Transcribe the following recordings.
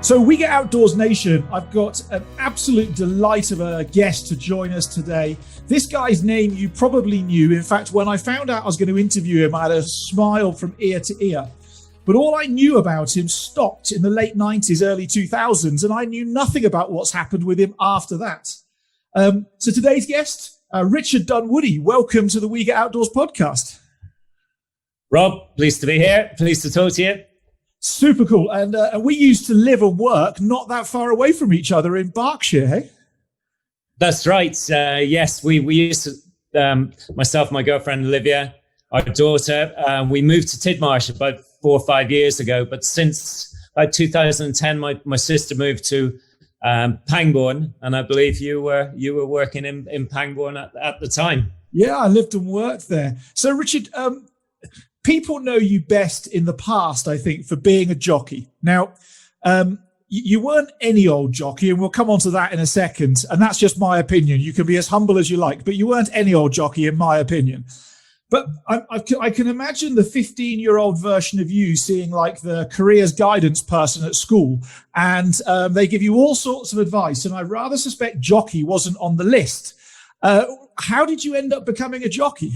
So We Get Outdoors Nation, I've got an absolute delight of a guest to join us today. This guy's name you probably knew. In fact, when I found out I was going to interview him, I had a smile from ear to ear. But all I knew about him stopped in the late 90s, early 2000s, and I knew nothing about what's happened with him after that. So today's guest, Richard Dunwoody, welcome to the We Get Outdoors podcast. Rob, pleased to be here. Pleased to talk to you. Super cool. And we used to live and work not that far away from each other in Berkshire, hey? That's right. Yes, we used to, myself, my girlfriend, Olivia, our daughter, we moved to Tidmarsh about 4 or 5 years ago. But since about 2010, my sister moved to Pangbourne. And I believe you were working in Pangbourne at the time. Yeah, I lived and worked there. So, Richard, people know you best in the past, I think, for being a jockey. Now, you weren't any old jockey, and we'll come on to that in a second. And that's just my opinion. You can be as humble as you like, but you weren't any old jockey, in my opinion. But I can imagine the 15-year-old version of you seeing like the careers guidance person at school, and they give you all sorts of advice. And I rather suspect jockey wasn't on the list. How did you end up becoming a jockey?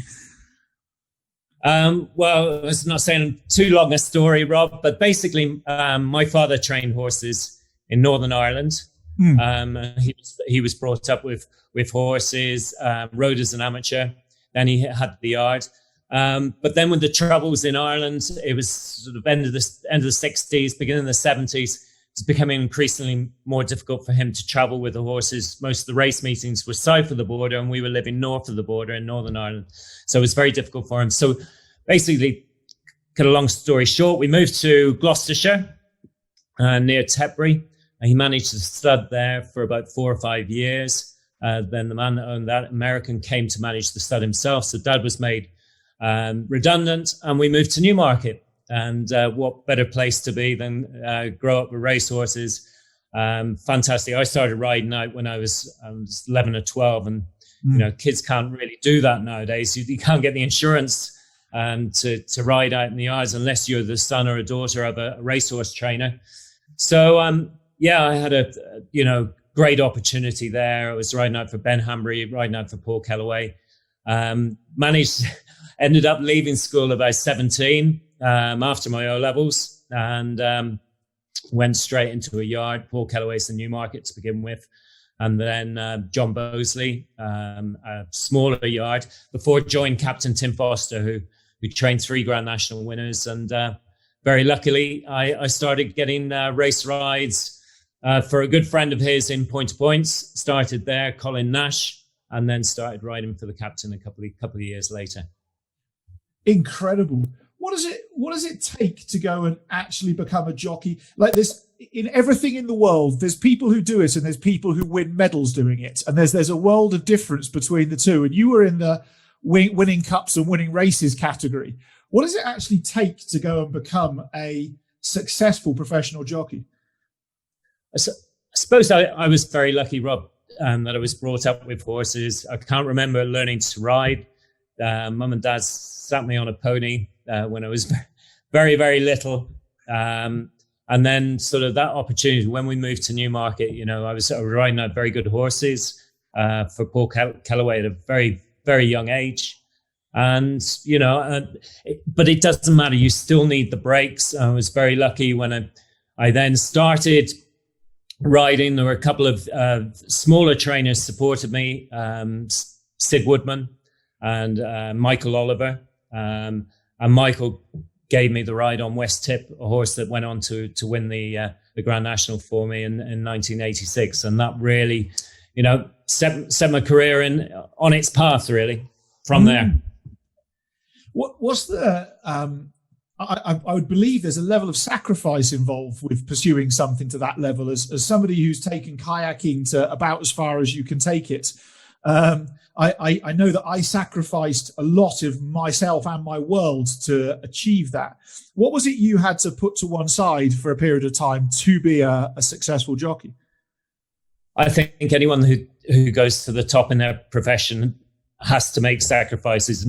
Well, it's not saying too long a story, Rob, but basically, my father trained horses in Northern Ireland. He was brought up with horses, rode as an amateur. Then he had the yard. But then with the troubles in Ireland, it was sort of end of the 60s, beginning of the 70s. It's becoming increasingly more difficult for him to travel with the horses. Most of the race meetings were south of the border, and we were living north of the border in Northern Ireland. So it was very difficult for him. So basically, cut a long story short, we moved to Gloucestershire near Tetbury. He managed to stud there for about 4 or 5 years. Then the man that owned that, American, came to manage the stud himself. So Dad was made redundant, and we moved to Newmarket. And what better place to be than grow up with racehorses? Fantastic. I started riding out when I was 11 or 12, and you know, kids can't really do that nowadays. You can't get the insurance to ride out in the yards unless you're the son or a daughter of a racehorse trainer. So I had a great opportunity there. I was riding out for Ben Hambury, riding out for Paul Kellaway. Ended up leaving school about 17 after my O-levels, and went straight into a yard, Paul Kellaway's in Newmarket to begin with, and then John Bosley, a smaller yard, before joined Captain Tim Foster, who trained 3 Grand National winners. And very luckily, I started getting race rides for a good friend of his in Point to Points. Started there, Colin Nash, and then started riding for the captain a couple of years later. Incredible. What does it take to go and actually become a jockey? Like this, in everything in the world, there's people who do it and there's people who win medals doing it. And there's a world of difference between the two. And you were in the winning cups and winning races category. What does it actually take to go and become a successful professional jockey? I suppose I was very lucky, Rob, that I was brought up with horses. I can't remember learning to ride. Mum and Dad sat me on a pony when I was very, very little. And then sort of that opportunity, when we moved to Newmarket, I was riding out very good horses for Paul Kellaway at a very, very young age. And, but it doesn't matter. You still need the breaks. I was very lucky when I then started riding. There were a couple of smaller trainers supported me, Sid Woodman and Michael Oliver. And Michael gave me the ride on West Tip, a horse that went on to win the Grand National for me in 1986. And that really, set my career on its path, really, from there. What's the... I would believe there's a level of sacrifice involved with pursuing something to that level. As somebody who's taken kayaking to about as far as you can take it, I know that I sacrificed a lot of myself and my world to achieve that. What was it you had to put to one side for a period of time to be a successful jockey? I think anyone who goes to the top in their profession has to make sacrifices.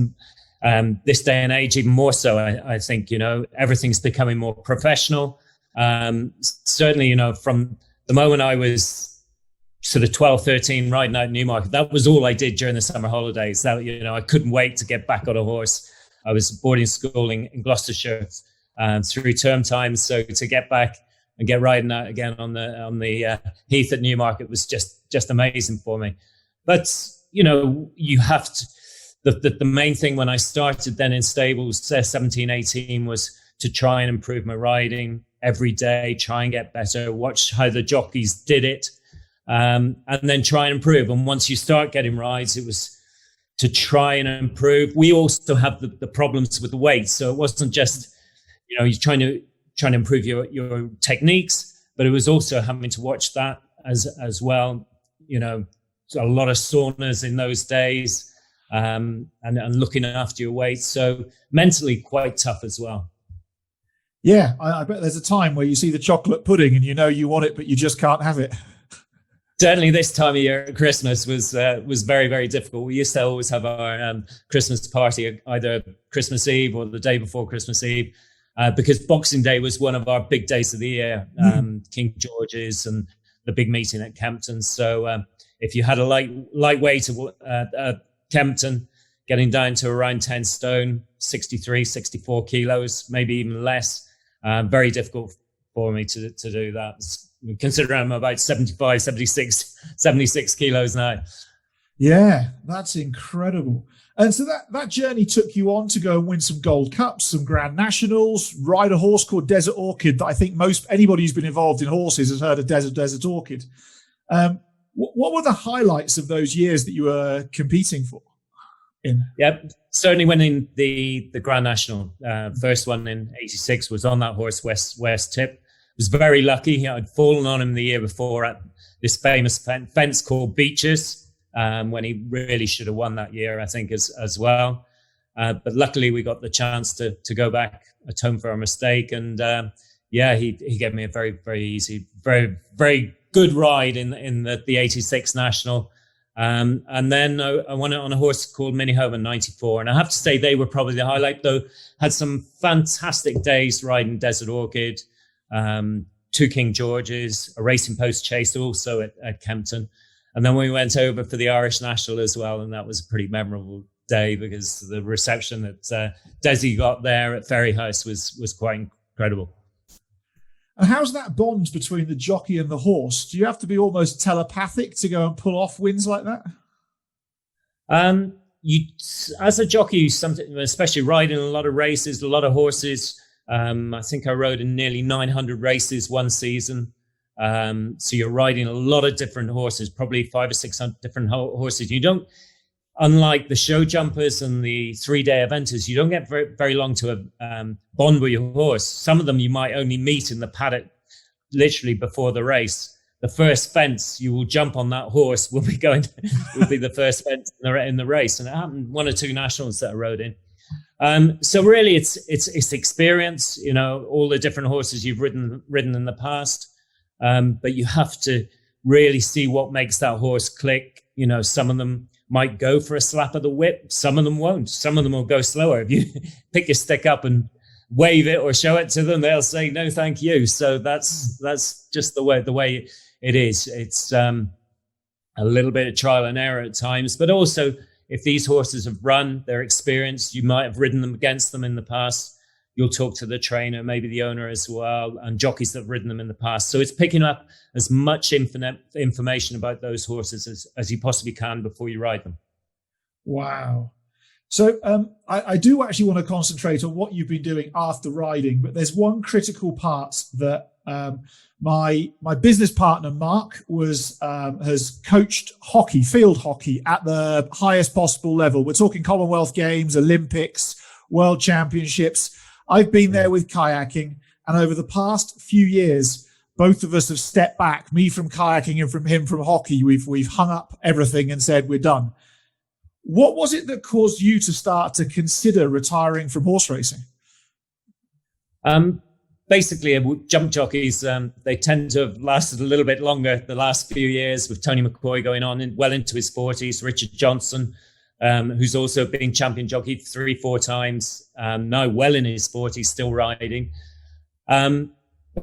This day and age, even more so, I think, everything's becoming more professional. Certainly, from the moment I was sort of 12, 13, riding out Newmarket, that was all I did during the summer holidays. That, I couldn't wait to get back on a horse. I was boarding school in Gloucestershire through term time, so to get back and get riding out again on the heath at Newmarket was just amazing for me. But you have to. The main thing when I started then in stables, 17, 18, was to try and improve my riding every day, try and get better, watch how the jockeys did it, and then try and improve. And once you start getting rides, it was to try and improve. We also have the problems with the weight, so it wasn't just you're trying to improve your techniques, but it was also having to watch that as well. A lot of saunas in those days. And looking after your weight. So mentally quite tough as well. Yeah, I bet there's a time where you see the chocolate pudding and you want it, but you just can't have it. Certainly this time of year at Christmas was very, very difficult. We used to always have our Christmas party either Christmas Eve or the day before Christmas Eve, because Boxing Day was one of our big days of the year, King George's and the big meeting at Kempton. So if you had a lightweight Kempton, getting down to around 10 stone, 63, 64 kilos, maybe even less. Very difficult for me to do that. Considering I'm about 75, 76 kilos now. Yeah, that's incredible. And so that journey took you on to go and win some Gold Cups, some Grand Nationals, ride a horse called Desert Orchid that I think anybody who's been involved in horses has heard of Desert Orchid. What were the highlights of those years that you were competing for? Yep, certainly winning the Grand National. First one in '86 was on that horse, West Tip. Was very lucky. I'd fallen on him the year before at this famous fence called Beaches, when he really should have won that year, I think, as well. But luckily, we got the chance to go back, atone for our mistake, and he gave me a very, very easy, very, very good ride in the '86 National. And then I won it on a horse called Miinnehoma 94. And I have to say they were probably the highlight, though. Had some fantastic days riding Desert Orchid, 2 King Georges, a racing post chase also at Kempton. And then we went over for the Irish National as well. And that was a pretty memorable day because the reception that Desi got there at Ferryhouse was quite incredible. And how's that bond between the jockey and the horse? Do you have to be almost telepathic to go and pull off wins like that? As a jockey, especially riding a lot of races, a lot of horses. I think I rode in nearly 900 races one season. So you're riding a lot of different horses, probably 500 or 600 different horses. You don't, unlike the show jumpers and the 3-day eventers, you don't get very, very long to bond with your horse. Some of them you might only meet in the paddock literally before the race. The first fence you will jump on that horse will be the first fence in the race. And it happened 1 or 2 nationals that I rode in. So really it's experience, all the different horses you've ridden in the past. But you have to really see what makes that horse click. Some of them might go for a slap of the whip. Some of them won't. Some of them will go slower. If you pick your stick up and wave it or show it to them, they'll say, no, thank you. So that's just the way it is. It's a little bit of trial and error at times, but also if these horses have run, they're experienced, you might have ridden them against them in the past. You'll talk to the trainer, maybe the owner as well, and jockeys that have ridden them in the past. So it's picking up as much information about those horses as you possibly can before you ride them. Wow. So I do actually want to concentrate on what you've been doing after riding, but there's one critical part that my business partner, Mark, has coached field hockey at the highest possible level. We're talking Commonwealth Games, Olympics, World Championships. I've been there with kayaking, and over the past few years, both of us have stepped back, me from kayaking and from him from hockey. We've hung up everything and said, we're done. What was it that caused you to start to consider retiring from horse racing? Basically, jump jockeys, they tend to have lasted a little bit longer the last few years, with Tony McCoy going on well into his 40s, Richard Johnson, who's also been champion jockey 3-4 times, now well in his 40s, still riding.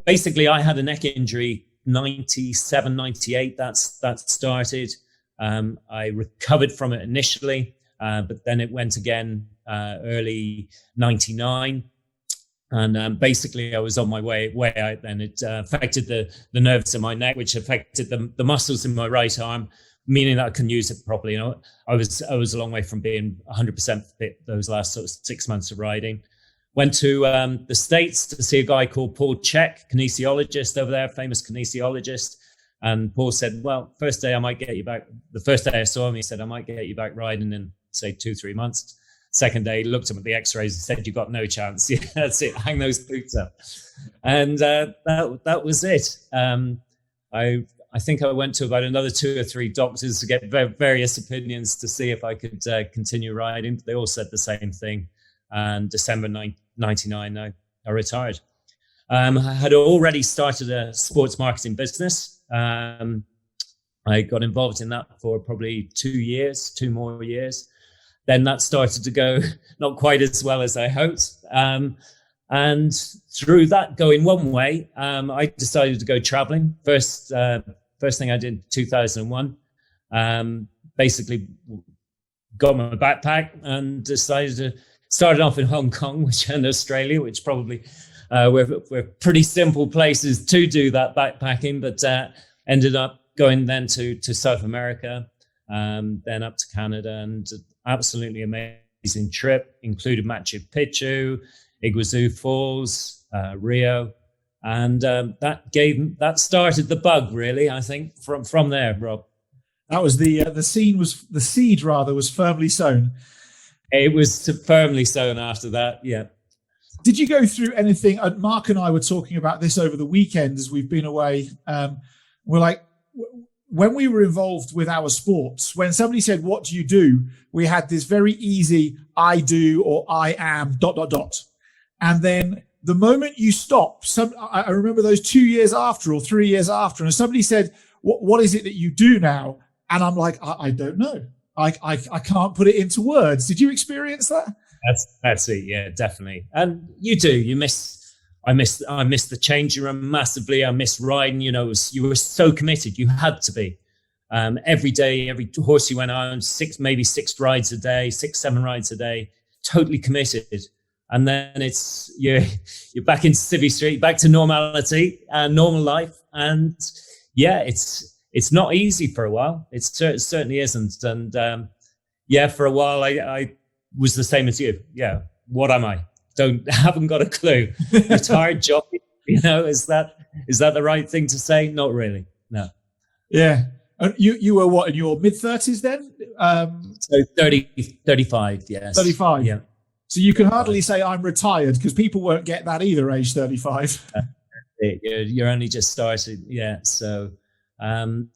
basically, I had a neck injury 97, 98. That started. I recovered from it initially, but then it went again early 99. And basically, I was on my way out. Then it affected the nerves in my neck, which affected the muscles in my right arm, meaning that I couldn't use it properly. I was a long way from being 100% fit those last sort of 6 months of riding. Went to the States to see a guy called Paul Check, kinesiologist over there, famous kinesiologist. And Paul said, well, first day I might get you back. The first day I saw him, he said, I might get you back riding in, say, 2-3 months. Second day, he looked at the x-rays and said, you've got no chance. Yeah, that's it. Hang those boots up. And that was it. I think I went to about another 2 or 3 doctors to get various opinions to see if I could continue riding. They all said the same thing. And December 99, I retired. I had already started a sports marketing business. I got involved in that for probably 2 more years. Then that started to go not quite as well as I hoped. And through that going one way, I decided to go traveling. First thing I did in 2001, basically got my backpack and decided to start off in Hong Kong, and Australia, which probably were pretty simple places to do that backpacking, but ended up going then to South America, then up to Canada, and absolutely amazing trip. Included Machu Picchu, Iguazu Falls, Rio, and that started the bug, really. I think from there, Rob. That was the seed was firmly sown. It was firmly sown after that. Yeah. Did you go through anything? Mark and I were talking about this over the weekend as we've been away. We're like, when we were involved with our sports, when somebody said, what do you do? We had this very easy, I do, or I am, ... And then the moment you stop, I remember those 2 years after or 3 years after, and somebody said, what is it that you do now? And I'm like, I don't know. I can't put it into words. Did you experience that? That's it. Yeah, definitely. And you do. I miss the changing room massively. I miss riding. You were so committed. You had to be. Every day, every horse you went on, 6 rides a day, 7 rides a day, totally committed. And then you're back into Civvy Street, back to normality and normal life. And yeah, it's not easy for a while. It certainly isn't. And for a while, I was the same as you. Yeah. What am I? Haven't got a clue. Retired jockey. Is that the right thing to say? Not really. No. Yeah. And you were what, in your mid-30s then? So 35, yes. 35. Yeah. So you can hardly say I'm retired, because people won't get that either, age 35. You're only just started. Yeah. So, no,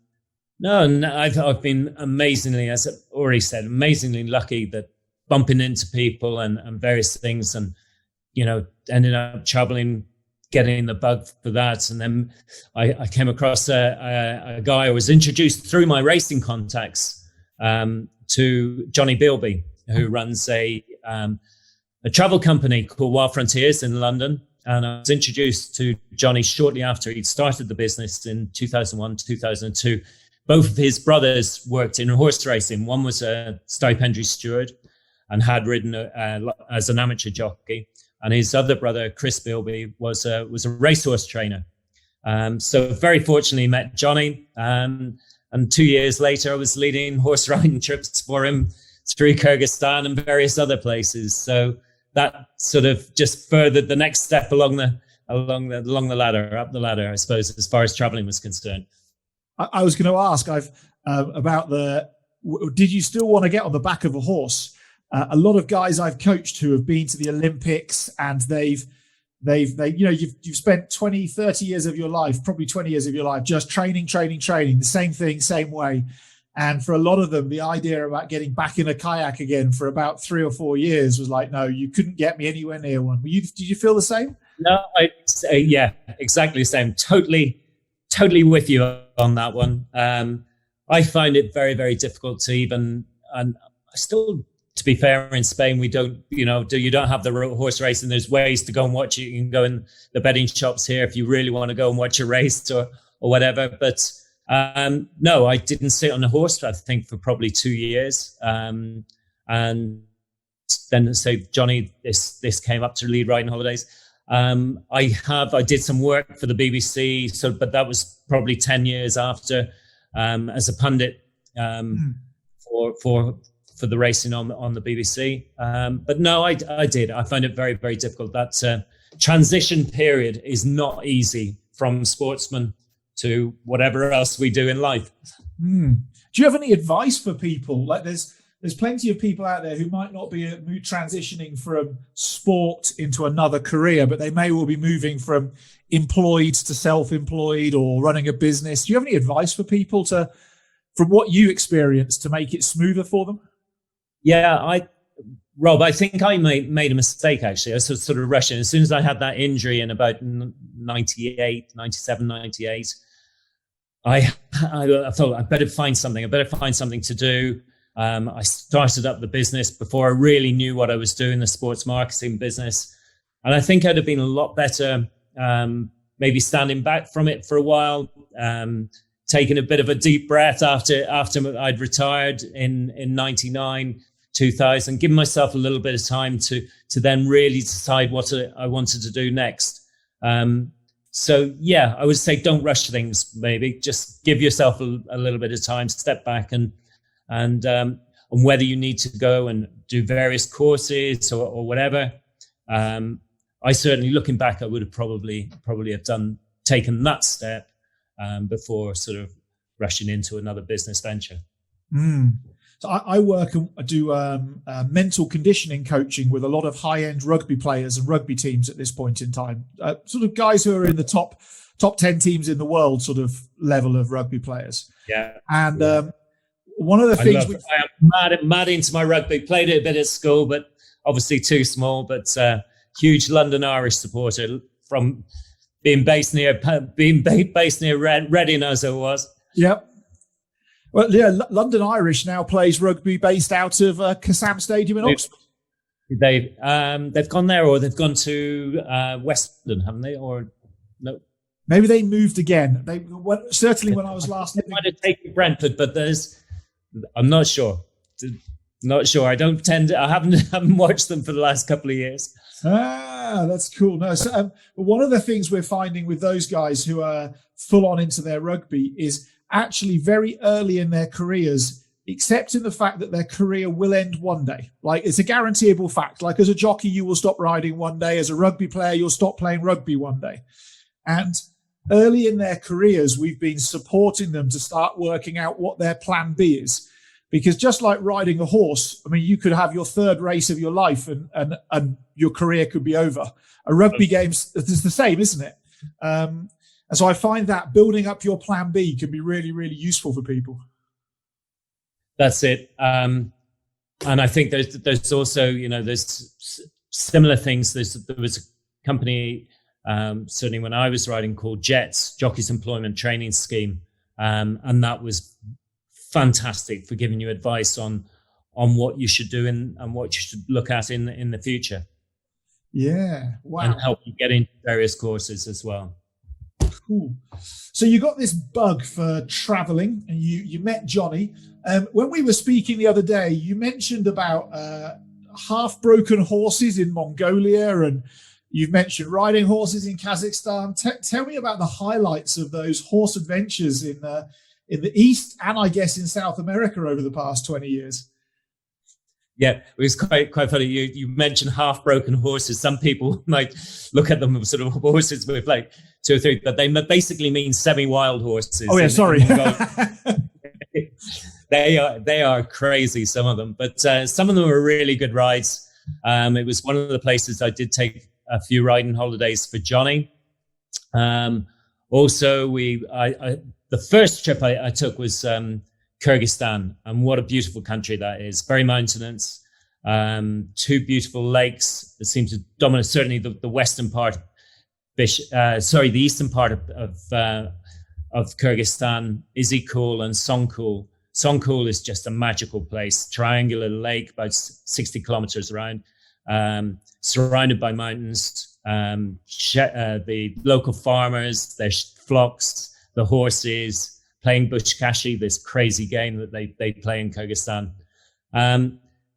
I've been amazingly, as I've already said, amazingly lucky that bumping into people and various things, and, ended up traveling, getting the bug for that. And then I came across a guy. I was introduced through my racing contacts to Johnny Bilby, who runs a travel company called Wild Frontiers in London. And I was introduced to Johnny shortly after he'd started the business in 2001, 2002. Both of his brothers worked in horse racing. One was a stipendiary steward and had ridden as an amateur jockey. And his other brother, Chris Bilby, was a racehorse trainer. So very fortunately met Johnny. And 2 years later, I was leading horse riding trips for him through Kyrgyzstan and various other places. So that sort of just furthered the next step along the ladder, up the ladder, I suppose, as far as traveling was concerned. I was going to ask about did you still want to get on the back of a horse? A lot of guys I've coached who have been to the Olympics, and you've spent 20, 30 years of your life, probably 20 years of your life, just training, the same thing, same way. And for a lot of them, the idea about getting back in a kayak again for about 3 or 4 years was like, no, you couldn't get me anywhere near one. Did you feel the same? No, yeah, exactly the same. Totally with you on that one. I find it very, very difficult to even, and I still to be fair, in Spain, we don't, you don't have the horse race, and there's ways to go and watch it. You can go in the betting shops here if you really want to go and watch a race or whatever. But no, I didn't sit on a horse, I think, for probably 2 years. And then Johnny, this came up to lead riding holidays. I did some work for the BBC, but that was probably 10 years after, as a pundit, for the racing on the BBC. But no, I did. I find it very, very difficult. That transition period is not easy from sportsman to whatever else we do in life. Do you have any advice for people? Like there's plenty of people out there who might not be transitioning from sport into another career, but they may well be moving from employed to self-employed or running a business. Do you have any advice for people from what you experienced, to make it smoother for them? Yeah, Rob, I think I made a mistake, actually. I was sort of rushing. As soon as I had that injury in about 98, 97, 98, I thought I better find something to do. I started up the business before I really knew what I was doing, the sports marketing business. And I think I'd have been a lot better maybe standing back from it for a while, taking a bit of a deep breath after I'd retired in 99, 2000, giving myself a little bit of time to then really decide what I wanted to do next. So yeah, I would say don't rush things. Maybe just give yourself a little bit of time, step back, and whether you need to go and do various courses or whatever. I certainly, looking back, I would have probably have taken that step before sort of rushing into another business venture. So I work and do mental conditioning coaching with a lot of high-end rugby players and rugby teams at this point in time. Sort of guys who are in the top 10 teams in the world, sort of level of rugby players. Yeah. And one of the things I am mad into my rugby. Played it a bit at school, but obviously too small. But huge London Irish supporter from being based near Reading as I was. Yep. Well, yeah, London Irish now plays rugby based out of Kassam Stadium in Oxford. They've gone there, or they've gone to Western, haven't they? Or no? Maybe they moved again. Certainly when I was last. They might have taken Brentford, but I'm not sure. Not sure. I haven't watched them for the last couple of years. Ah, that's cool. No, so one of the things we're finding with those guys who are full on into their rugby is actually very early in their careers, accepting the fact that their career will end one day. Like, it's a guaranteeable fact. Like, as a jockey, you will stop riding one day. As a rugby player, you'll stop playing rugby one day. And early in their careers, we've been supporting them to start working out what their plan B is. Because just like riding a horse, I mean, you could have your third race of your life and your career could be over. A rugby game's it's the same, isn't it? And so I find that building up your plan B can be really, really useful for people. That's it. And I think there's also, there's similar things. There was a company, certainly when I was riding, called JETS, Jockeys Employment Training Scheme. And that was fantastic for giving you advice on what you should do and what you should look at in the future. Yeah. Wow. And help you get into various courses as well. Cool. So you got this bug for traveling, and you met Johnny. When we were speaking the other day, you mentioned about half-broken horses in Mongolia, and you've mentioned riding horses in Kazakhstan. Tell me about the highlights of those horse adventures in the East and I guess in South America over the past 20 years. Yeah, it was quite funny. You mentioned half-broken horses. Some people might look at them as sort of horses with like 2 or 3, but they basically mean semi-wild horses. Oh yeah, sorry. They are crazy, some of them, but some of them are really good rides. It was one of the places I did take a few riding holidays for Johnny. Also, the first trip I took was Kyrgyzstan, and what a beautiful country that is. Very mountainous, 2 beautiful lakes that seem to dominate certainly the western part, the eastern part of Kyrgyzstan, Izikul and Songkul. Songkul is just a magical place, triangular lake, about 60 kilometers around, surrounded by mountains. The local farmers, their flocks, the horses, playing bushkashi, this crazy game that they play in Kyrgyzstan.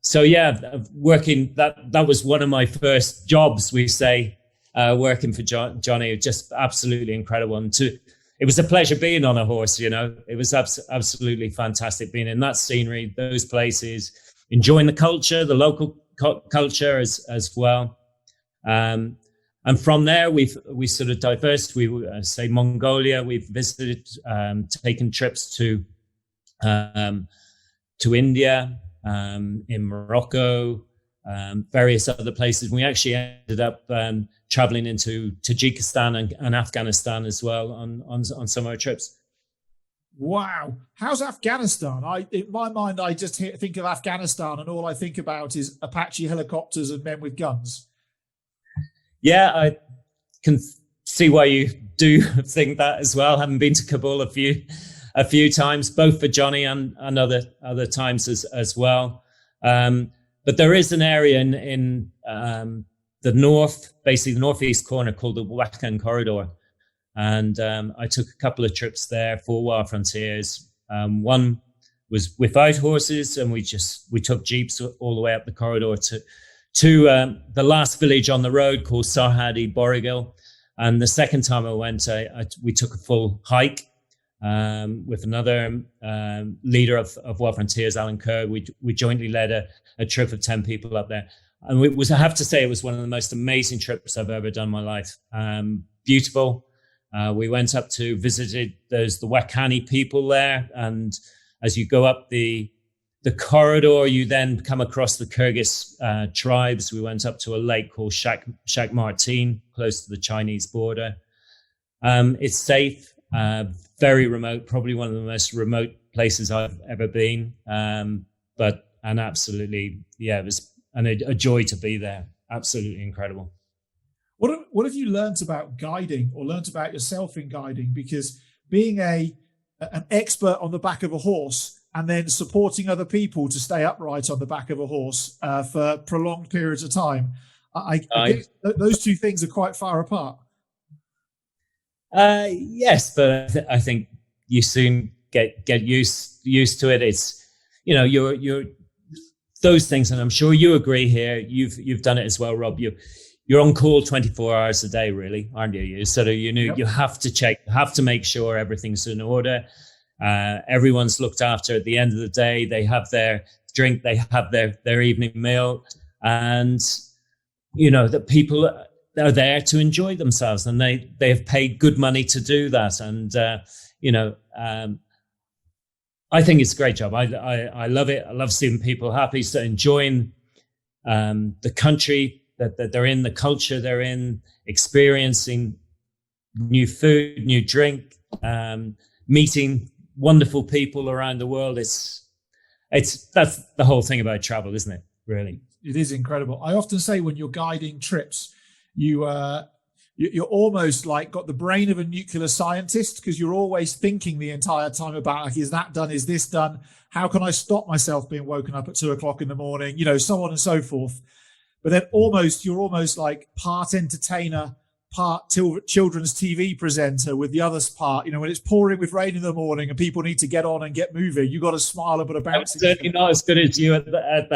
So yeah, working, that was one of my first jobs, we say, working for Johnny. Just absolutely incredible. And it was a pleasure being on a horse, you know. It was absolutely fantastic being in that scenery, those places, enjoying the culture, the local culture as well. And from there, we sort of diversed. We say Mongolia. We've visited, taken trips to India, in Morocco, various other places. We actually ended up traveling into Tajikistan and Afghanistan as well on some of our trips. Wow. How's Afghanistan? In my mind, I just think of Afghanistan and all I think about is Apache helicopters and men with guns. Yeah, I can see why you do think that as well. Having been to Kabul a few times, both for Johnny and other times as well. But there is an area in the north, basically the northeast corner, called the Wakhan Corridor. And I took a couple of trips there for Wild Frontiers. One was without horses, and we took jeeps all the way up the corridor to the last village on the road called Sarhadi Borigil. And the second time I went, we took a full hike with another leader of Wild Frontiers, Alan Kerr. We jointly led a trip of 10 people up there. And I have to say, it was one of the most amazing trips I've ever done in my life. Beautiful. We went up there's the Wakhani people there. And as you go up the corridor, you then come across the Kyrgyz tribes. We went up to a lake called Shak Martin, close to the Chinese border. It's safe, very remote, probably one of the most remote places I've ever been. And absolutely, yeah, it was a joy to be there. Absolutely incredible. What have you learnt about guiding, or learnt about yourself in guiding? Because being an expert on the back of a horse and then supporting other people to stay upright on the back of a horse for prolonged periods of time, I guess those two things are quite far apart. Yes, but I think you soon get used to it. It's, you know, you're those things, and I'm sure you agree here. You've done it as well, Rob. You're on call 24 hours a day, really, aren't you? So you have to check, have to make sure everything's in order. Everyone's looked after at the end of the day. They have their drink, they have their evening meal, and you know that people are there to enjoy themselves, and they have paid good money to do that. And I think it's a great job. I love it. I love seeing people happy, so enjoying the country that they're in, the culture they're in, experiencing new food, new drink, meeting wonderful people around the world. That's the whole thing about travel, isn't it? Really, it is incredible. I often say when you're guiding trips, you're almost like got the brain of a nuclear scientist, because you're always thinking the entire time about, like, is that done? Is this done? How can I stop myself being woken up at 2:00 in the morning? You know, so on and so forth. But then you're almost like part entertainer, part children's TV presenter, with the other part, you know, when it's pouring with rain in the morning and people need to get on and get moving, you got to smile and put a bounce. I'm certainly not as good as you at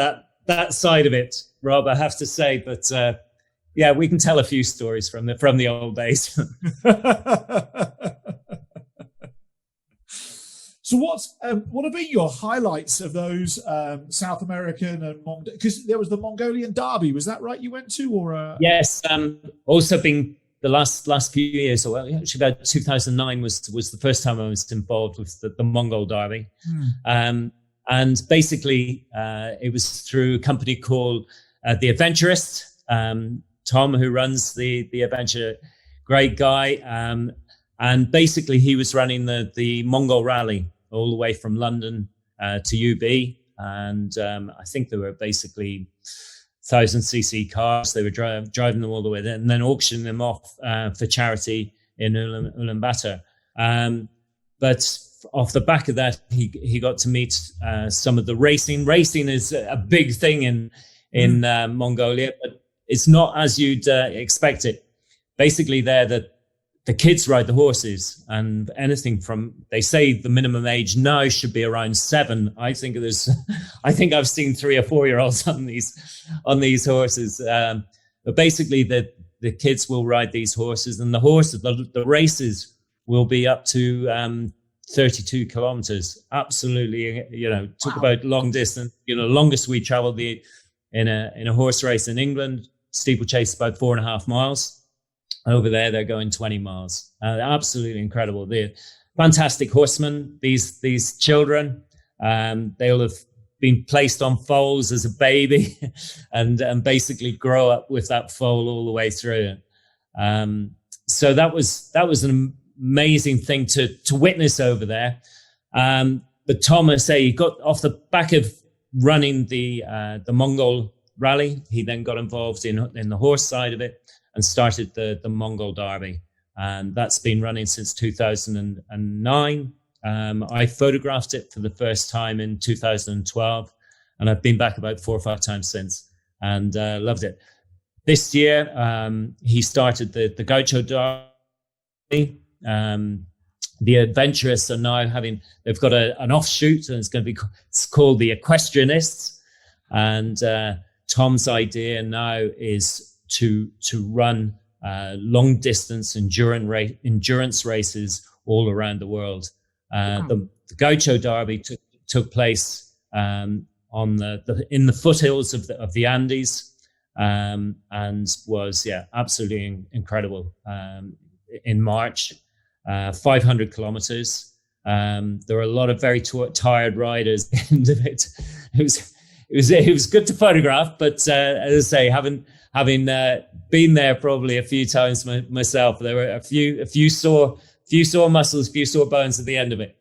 that side of it, Rob, I have to say. But yeah, we can tell a few stories from the old days. So what have been your highlights of those South American and because there was the Mongolian Derby, was that right? You went to, or yes, also been the last few years. Well, actually, about 2009 was the first time I was involved with the Mongol Derby, and basically it was through a company called The Adventurist. Tom, who runs the Adventure, great guy. And basically he was running the Mongol Rally all the way from London to UB. And I think there were basically 1,000cc cars. They were driving them all the way there and then auctioning them off for charity in Ulaanbaatar. But off the back of that, he got to meet some of the racing. Racing is a big thing in Mongolia, but it's not as you'd expect it. Basically, the kids ride the horses, and anything from, they say the minimum age now should be around 7. I think I've seen 3 or 4 year olds on these horses. But basically, the kids will ride these horses, and the races will be up to 32 kilometers. Absolutely, talk about long distance. Longest we traveled in a horse race in England, steeplechase about 4.5 miles. Over there, they're going 20 miles. Absolutely incredible. They're fantastic horsemen. These children, they'll have been placed on foals as a baby, and basically grow up with that foal all the way through. So that was an amazing thing to witness over there. But Thomas, he got off the back of running the Mongol rally. He then got involved in the horse side of it, and started the Mongol Derby. And that's been running since 2009. I photographed it for the first time in 2012, and I've been back about 4 or 5 times since, and loved it. This year, he started the Gaucho Derby. The adventurous are now they've got an offshoot, and it's called the Equestrianists. And Tom's idea now is to run long distance endurance races all around the world. The Gaucho Derby took place in the foothills of the Andes, and was absolutely incredible. In March, 500 kilometers. There were a lot of very tired riders at the end of it. It was good to photograph, but as I say, having been there probably a few times myself, there were a few sore muscles, few sore bones at the end of it.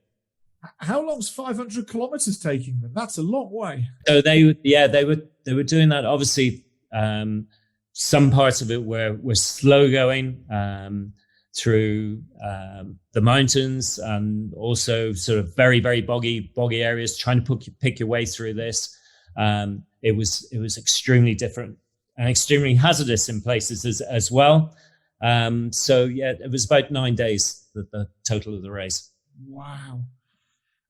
How long's 500 kilometers taking them? That's a long way. So they were doing that. Obviously, some parts of it were slow going through the mountains, and also sort of very, very boggy areas, trying to pick your way through this. It was extremely different and extremely hazardous in places as well. So it was about 9 days, the total of the race. Wow.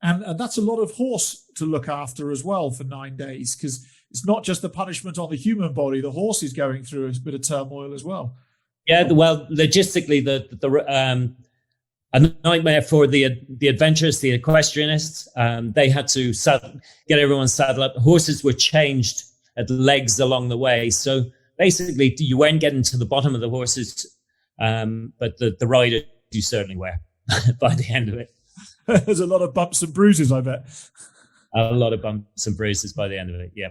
And that's a lot of horse to look after as well for 9 days, because it's not just the punishment on the human body. The horse is going through a bit of turmoil as well. Yeah, well, logistically, a nightmare for the adventurers, the equestrianists. They had to get everyone saddled up. Horses were changed at legs along the way. So basically, you weren't getting to the bottom of the horses, but the riders you certainly were by the end of it. There's a lot of bumps and bruises, I bet. A lot of bumps and bruises by the end of it, yeah.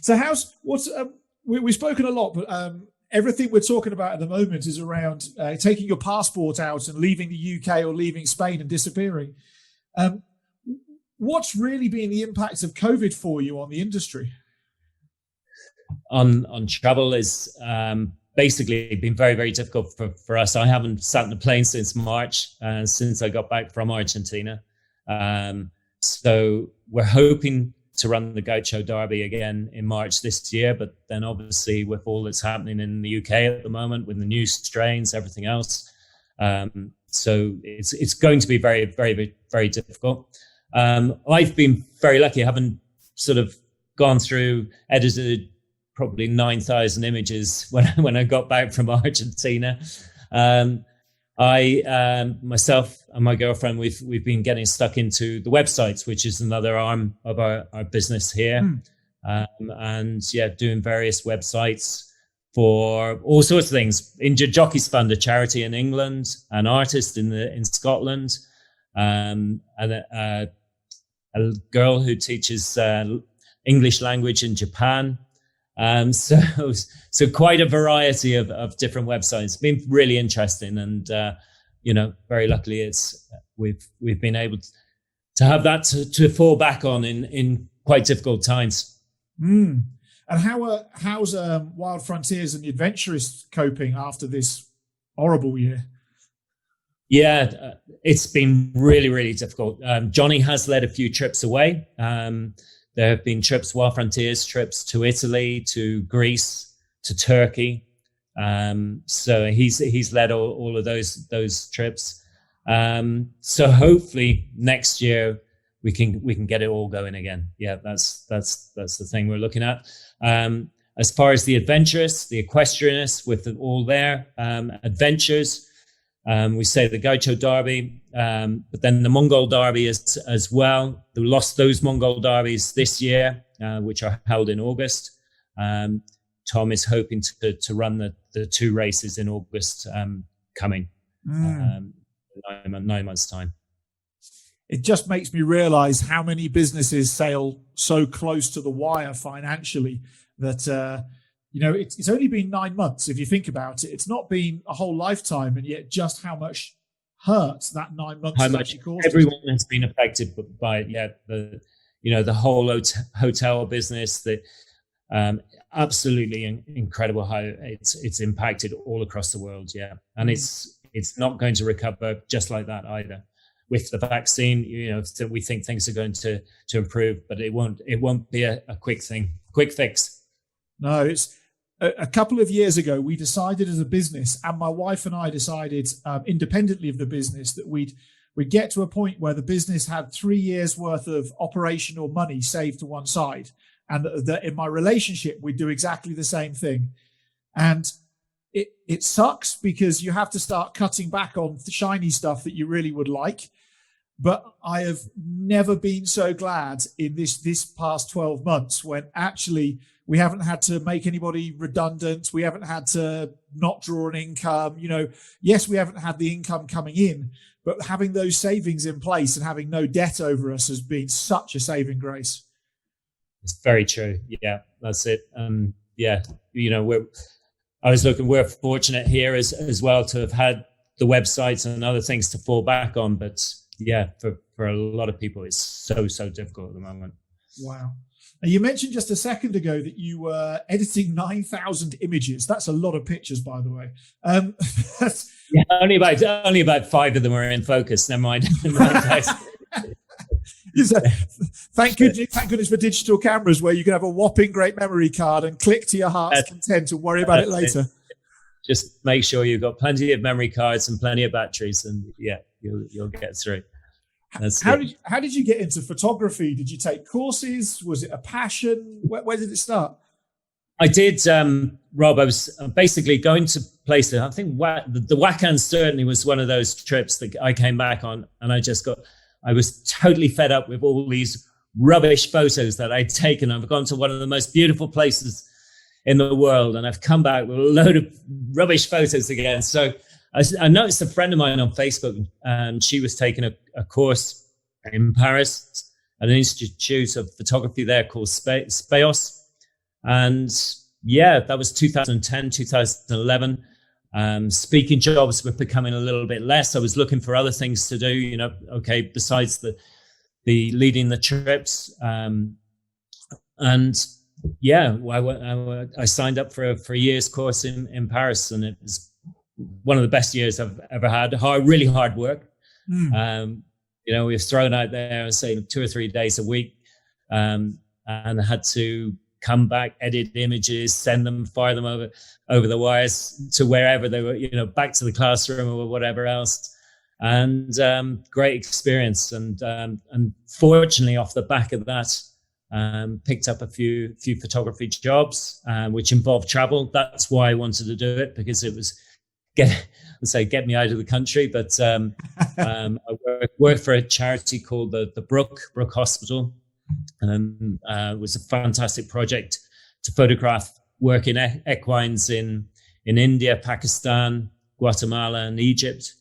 So we've spoken a lot, but everything we're talking about at the moment is around taking your passport out and leaving the UK or leaving Spain and disappearing. What's really been the impact of COVID for you on the industry? On travel is basically been very, very difficult for us. I haven't sat in a plane since March, since I got back from Argentina. So we're hoping to run the Gaucho Derby again in March this year, but then obviously with all that's happening in the UK at the moment, with the new strains, everything else, so it's going to be very, very, very, very difficult. I've been very lucky, having sort of gone through, edited probably 9,000 images when I got back from Argentina. I myself and my girlfriend, we've been getting stuck into the websites, which is another arm of our business here, and doing various websites for all sorts of things. Injured Jockeys Fund, a charity in England, an artist in Scotland, and a girl who teaches English language in Japan. So quite a variety of different websites. It's been really interesting, and very luckily we've been able to have that to fall back on in quite difficult times. And how's Wild Frontiers and the Adventurists coping after this horrible year? Yeah, it's been really, really difficult. Johnny has led a few trips away. There have been trips, Wild Frontiers trips to Italy, to Greece, to Turkey. So he's led all of those trips. So hopefully next year we can get it all going again. Yeah, that's the thing we're looking at. As far as the adventurous, the equestrianists with all their adventures. We say the Gaucho Derby, but then the Mongol Derby as well. We lost those Mongol Derbies this year, which are held in August. Tom is hoping to run the two races in August coming, 9 months' time. It just makes me realize how many businesses sail so close to the wire financially that, it's only been 9 months. If you think about it, it's not been a whole lifetime, and yet just how much hurt that 9 months. How much everyone has been affected by it. Yeah, the whole hotel business. That absolutely incredible how it's impacted all across the world. Yeah, and it's not going to recover just like that either. With the vaccine, we think things are going to improve, but it won't be a quick fix. No, it's a couple of years ago, we decided as a business, and my wife and I decided independently of the business, that we'd get to a point where the business had 3 years worth of operational money saved to one side, and that in my relationship, we'd do exactly the same thing. And it sucks because you have to start cutting back on the shiny stuff that you really would like. But I have never been so glad in this past 12 months when actually we haven't had to make anybody redundant. We haven't had to not draw an income. Yes, we haven't had the income coming in, but having those savings in place and having no debt over us has been such a saving grace. It's very true. Yeah, that's it. We're fortunate here as well to have had the websites and other things to fall back on. But yeah, for a lot of people, it's so difficult at the moment. Wow. Now, you mentioned just a second ago that you were editing 9,000 images. That's a lot of pictures, by the way. Yeah, only about 5 of them are in focus. Never mind. Thank goodness for digital cameras where you can have a whopping great memory card and click to your heart's content and worry about it later. Just make sure you've got plenty of memory cards and plenty of batteries, and yeah, you'll get through. How did you get into photography? Did you take courses? Was it a passion? Where did it start? I did, Rob. I was basically going to places. I think the Wakan certainly was one of those trips that I came back on, and I was totally fed up with all these rubbish photos that I'd taken. I've gone to one of the most beautiful places in the world, and I've come back with a load of rubbish photos again. So I noticed a friend of mine on Facebook, and she was taking a course in Paris at an institute of photography there called Speos. And yeah, that was 2010, 2011. Speaking jobs were becoming a little bit less. I was looking for other things to do, besides the leading the trips. And yeah, I signed up for a year's course in Paris, and it was one of the best years I've ever had. Really hard work. We were thrown out there, say 2 or 3 days a week, and I had to come back, edit images, send them, fire them over the wires to wherever they were, back to the classroom or whatever else. And great experience. And fortunately, off the back of that, picked up a few photography jobs, which involved travel. That's why I wanted to do it, because it was get me out of the country. But I worked for a charity called the Brook Hospital. And it was a fantastic project to photograph work in equines in India, Pakistan, Guatemala, and Egypt.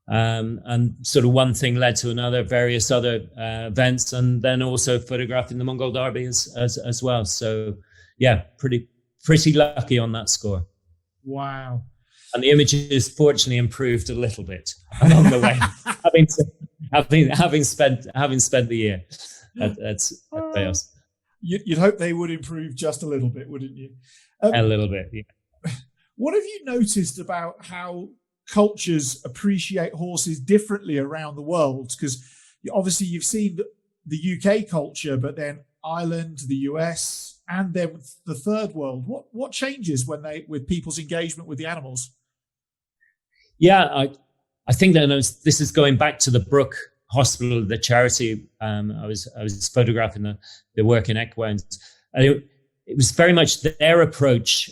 And sort of one thing led to another, various other events, and then also photographing the Mongol Derby as well. So yeah, pretty lucky on that score. Wow. And the images fortunately improved a little bit along the way, having spent the year at Belfast. You'd hope they would improve just a little bit, wouldn't you? A little bit, yeah. What have you noticed about how cultures appreciate horses differently around the world? Because obviously you've seen the UK culture, but then Ireland, the US, and then the third world. What changes with people's engagement with the animals? Yeah, I think that this is going back to the Brook Hospital, the charity. I was photographing the work in equines. It was very much their approach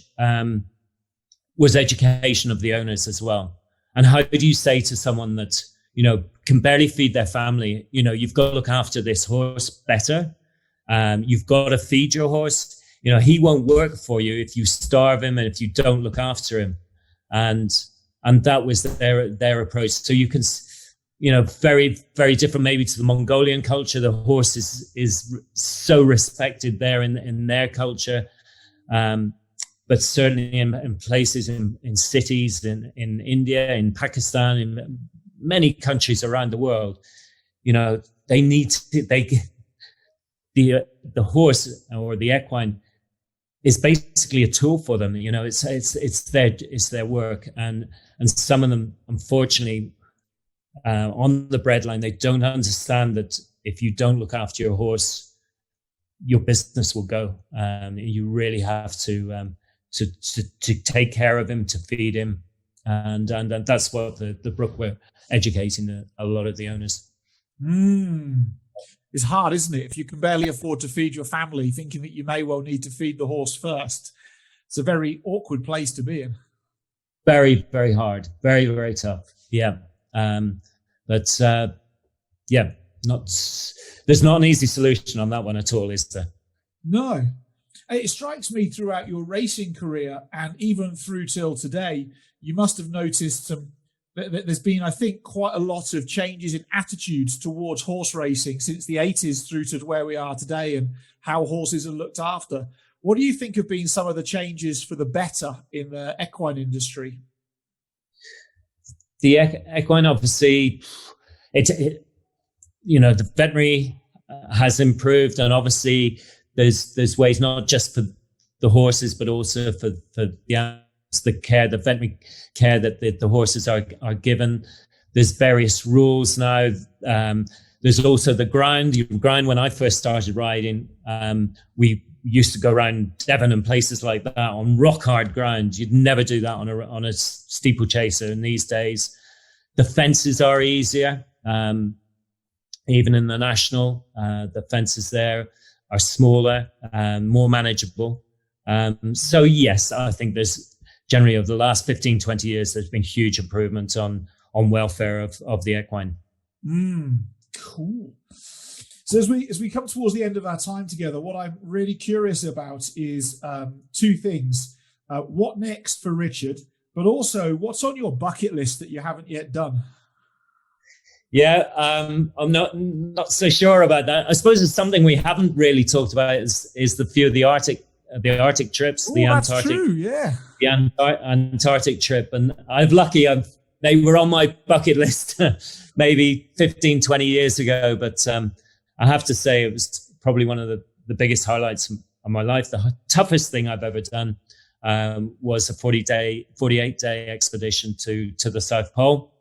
was education of the owners as well. And how do you say to someone that, can barely feed their family, you've got to look after this horse better. You've got to feed your horse. He won't work for you if you starve him and if you don't look after him. And that was their approach. So you can, very, very different maybe to the Mongolian culture. The horse is so respected there in their culture. But certainly in places, in cities, in India, in Pakistan, in many countries around the world, they need the horse or the equine is basically a tool for them. It's their work, and some of them, unfortunately, on the breadline, they don't understand that if you don't look after your horse, your business will go. You really have to take care of him, to feed him, and that's what the Brook were educating a lot of the owners. It's hard, isn't it? If you can barely afford to feed your family, thinking that you may well need to feed the horse first, it's a very awkward place to be in. Very, very hard, very, very tough. Yeah, there's not an easy solution on that one at all, is there? No. It strikes me throughout your racing career and even through till today, you must have noticed there's been, I think, quite a lot of changes in attitudes towards horse racing since the 80s through to where we are today and how horses are looked after. What do you think have been some of the changes for the better in the equine industry? The equine, obviously, the veterinary has improved, and obviously there's ways not just for the horses, but also for the care, the veterinary care that the horses are given. There's various rules now. There's also the ground. When I first started riding, we used to go around Devon and places like that on rock hard ground. You'd never do that on a steeplechaser. And these days, the fences are easier. Even in the national, the fences there are smaller and more manageable. So yes, I think there's generally over the last 15, 20 years, there's been huge improvements on welfare of the equine. Cool. So as we come towards the end of our time together, what I'm really curious about is two things. What next for Richard, but also what's on your bucket list that you haven't yet done? Yeah, I'm not so sure about that. I suppose it's something we haven't really talked about is the few of the Arctic trips, the Antarctic. True, yeah. The Antarctic trip. And they were on my bucket list maybe 15, 20 years ago. But I have to say it was probably one of the biggest highlights of my life. The toughest thing I've ever done was a 48-day expedition to the South Pole.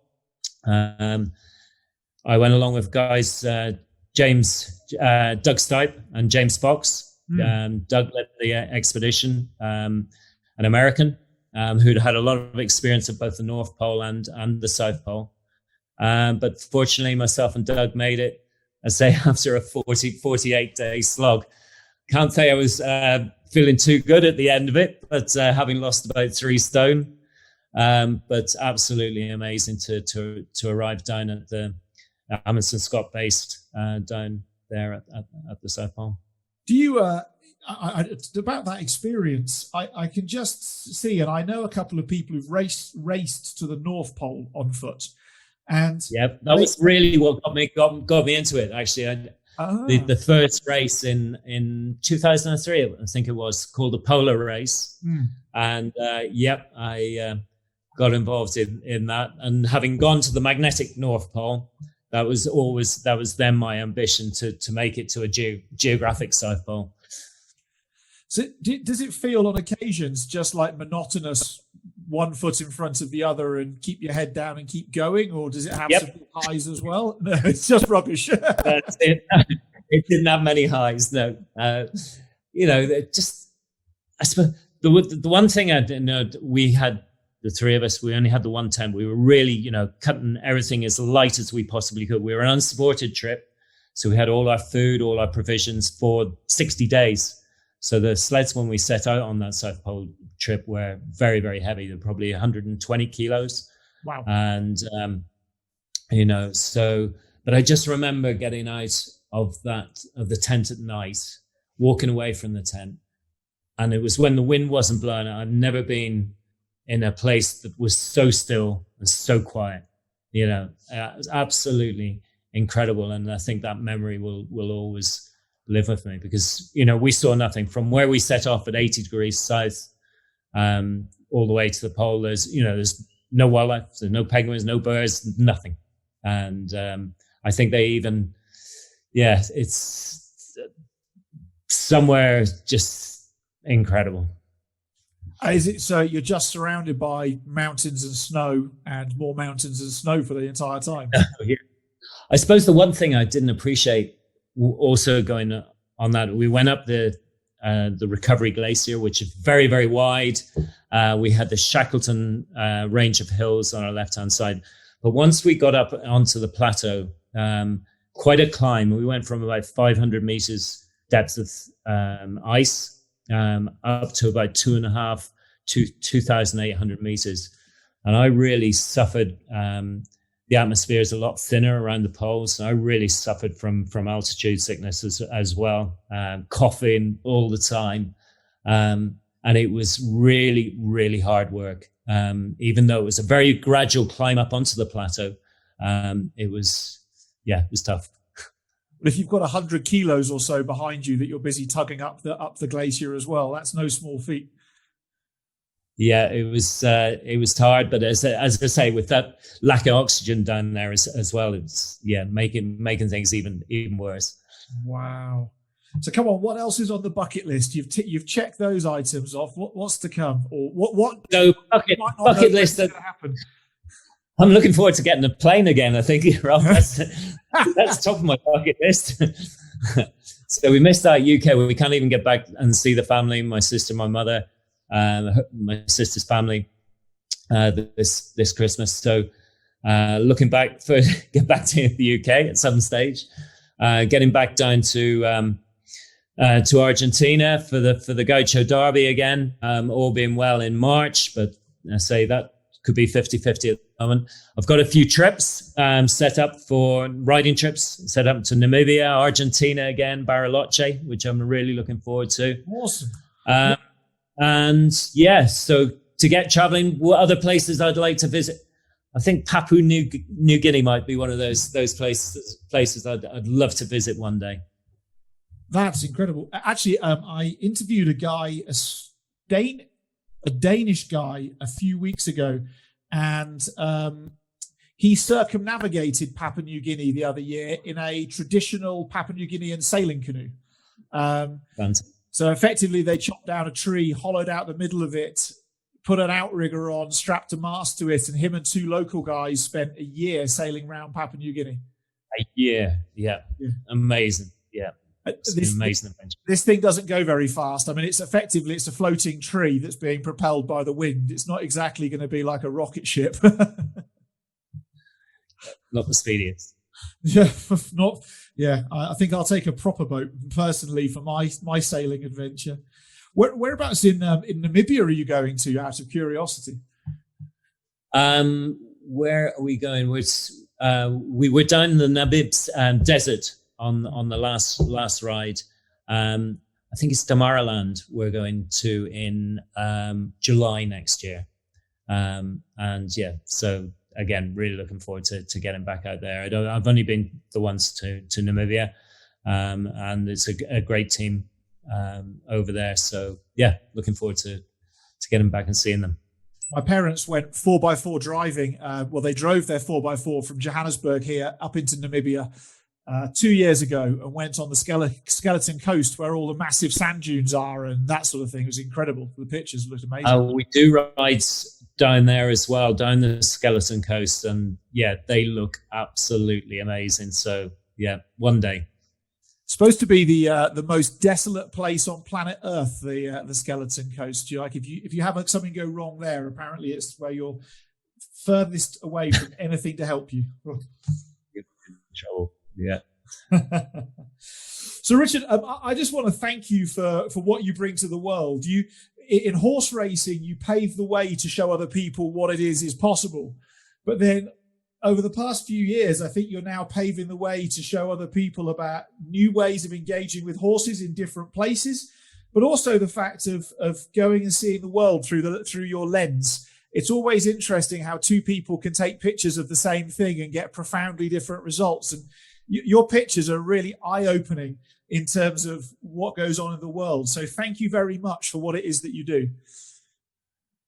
I went along with guys, Doug Stipe and James Fox. Doug led the expedition, an American who'd had a lot of experience of both the North Pole and the South Pole. But fortunately, myself and Doug made it, I say, after a 48-day slog. Can't say I was feeling too good at the end of it, but having lost about 3 stone. But absolutely amazing to arrive down at the Amundsen Scott base down there at the South Pole. Do you, about that experience, I can just see, and I know a couple of people who've raced to the North Pole on foot. And yeah, that was really what got me into it, actually. The first race in 2003, I think it was, called the Polar Race. And I got involved in that. And having gone to the magnetic North Pole, that was then my ambition to make it to a geographic South Pole. So does it feel on occasions just like monotonous one foot in front of the other and keep your head down and keep going, or does it have some highs as well? No, it's just rubbish. That's it. It didn't have many highs, no. Just, I suppose the one thing I didn't know, we had, the three of us, we only had the one tent. We were really, cutting everything as light as we possibly could. We were an unsupported trip. So we had all our food, all our provisions for 60 days. So the sleds, when we set out on that South Pole trip, were very, very heavy. They're probably 120 kilos. Wow. And, but I just remember getting out of the tent at night, walking away from the tent. And it was when the wind wasn't blowing. I've never been in a place that was so still and so quiet. It was absolutely incredible. And I think that memory will always live with me, because, we saw nothing from where we set off at 80 degrees south, all the way to the pole. There's no wildlife, there's no penguins, no birds, nothing. And I think they even, it's somewhere just incredible. Is it so you're just surrounded by mountains and snow and more mountains and snow for the entire time? Yeah. I suppose the one thing I didn't appreciate also going on that, we went up the Recovery Glacier, which is very, very wide. We had the Shackleton range of hills on our left-hand side. But once we got up onto the plateau, quite a climb. We went from about 500 meters depth of ice up to about 2,500 to 2,800 meters. And I really suffered. The atmosphere is a lot thinner around the poles. I really suffered from altitude sickness as well, coughing all the time. And it was really, really hard work. Even though it was a very gradual climb up onto the plateau, it was tough. But if you've got 100 kilos or so behind you that you're busy tugging up the glacier as well, that's no small feat. Yeah, it was hard, but as I say, with that lack of oxygen down there as well, it's making things even worse. Wow. So come on, what else is on the bucket list? You've checked those items off. What's to come, or what? So bucket list that happen. I'm looking forward to getting a plane again. I think, Rob, that's top of my bucket list. So we missed out UK. We can't even get back and see the family, my sister, my mother. My sister's family this Christmas. So looking back get back to the UK at some stage, getting back down to Argentina for the Gaucho Derby again, all being well in March, but I say that could be 50-50 at the moment. I've got a few trips set up for riding trips, set up to Namibia, Argentina again, Bariloche, which I'm really looking forward to. Awesome. And so to get traveling, what other places I'd like to visit? I think Papua New Guinea might be one of those places I'd love to visit one day. That's incredible. Actually, I interviewed a guy, a Danish guy, a few weeks ago, and he circumnavigated Papua New Guinea the other year in a traditional Papua New Guinean sailing canoe. So effectively, they chopped down a tree, hollowed out the middle of it, put an outrigger on, strapped a mast to it, and him and two local guys spent a year sailing around Papua New Guinea. A year, yeah. Amazing, yeah. It's an amazing adventure. This thing doesn't go very fast. I mean, it's a floating tree that's being propelled by the wind. It's not exactly going to be like a rocket ship. Not the speediest. Yeah, not. Yeah, I think I'll take a proper boat personally for my sailing adventure. Whereabouts in Namibia are you going to, out of curiosity? Where are we going? We were down in the Namib desert on the last ride. I think it's Damaraland we're going to in July next year. So again, really looking forward to getting back out there. I've only been the once to Namibia, and it's a great team over there. So yeah, looking forward to getting back and seeing them. My parents went 4x4 driving. They drove their 4x4 from Johannesburg here up into Namibia 2 years ago and went on the Skeleton Coast where all the massive sand dunes are and that sort of thing. It was incredible. The pictures looked amazing. We do ride down there as well, down the Skeleton Coast, and yeah, they look absolutely amazing. So yeah, one day. Supposed to be the most desolate place on planet Earth, the Skeleton Coast. Like if you have something go wrong there, apparently it's where you're furthest away from anything to help you. Yeah. So Richard, I just want to thank you for what you bring to the world. You, in horse racing, you pave the way to show other people what it is possible. But then over the past few years, I think you're now paving the way to show other people about new ways of engaging with horses in different places, but also the fact of going and seeing the world through your lens. It's always interesting how two people can take pictures of the same thing and get profoundly different results. And your pictures are really eye-opening in terms of what goes on in the world. So thank you very much for what it is that you do.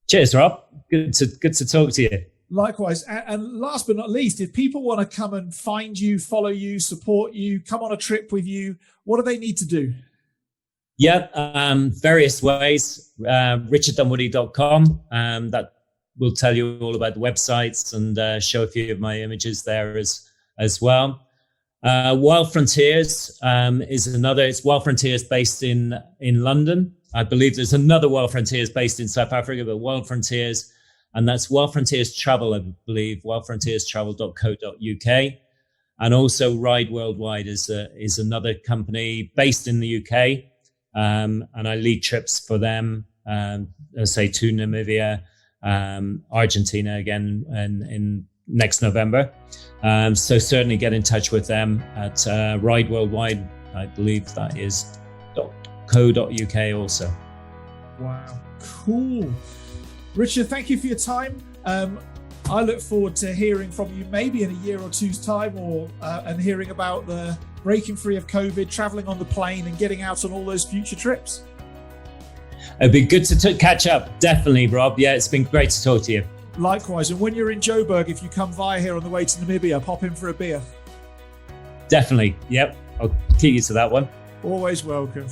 Cheers, Rob. Good to talk to you. Likewise. And last but not least, if people want to come and find you, follow you, support you, come on a trip with you, what do they need to do? Yeah, various ways. RichardDunwoody.com. That will tell you all about the websites and show a few of my images there as well. Wild Frontiers is another. It's Wild Frontiers based in London. I believe there's another Wild Frontiers based in South Africa, but Wild Frontiers, and that's Wild Frontiers Travel, I believe, wildfrontierstravel.co.uk. And also Ride Worldwide is another company based in the UK, and I lead trips for them. Say to Namibia, Argentina again, in next November. So certainly get in touch with them at Ride Worldwide. I believe that is .co.uk also. Wow, cool. Richard, thank you for your time. I look forward to hearing from you maybe in a year or two's time, or and hearing about the breaking free of COVID, traveling on the plane and getting out on all those future trips. It'd be good to catch up. Definitely, Rob. Yeah, it's been great to talk to you. Likewise. And when you're in Joburg, if you come via here on the way to Namibia, pop in for a beer. Definitely. Yep. I'll keep you to that one. Always welcome.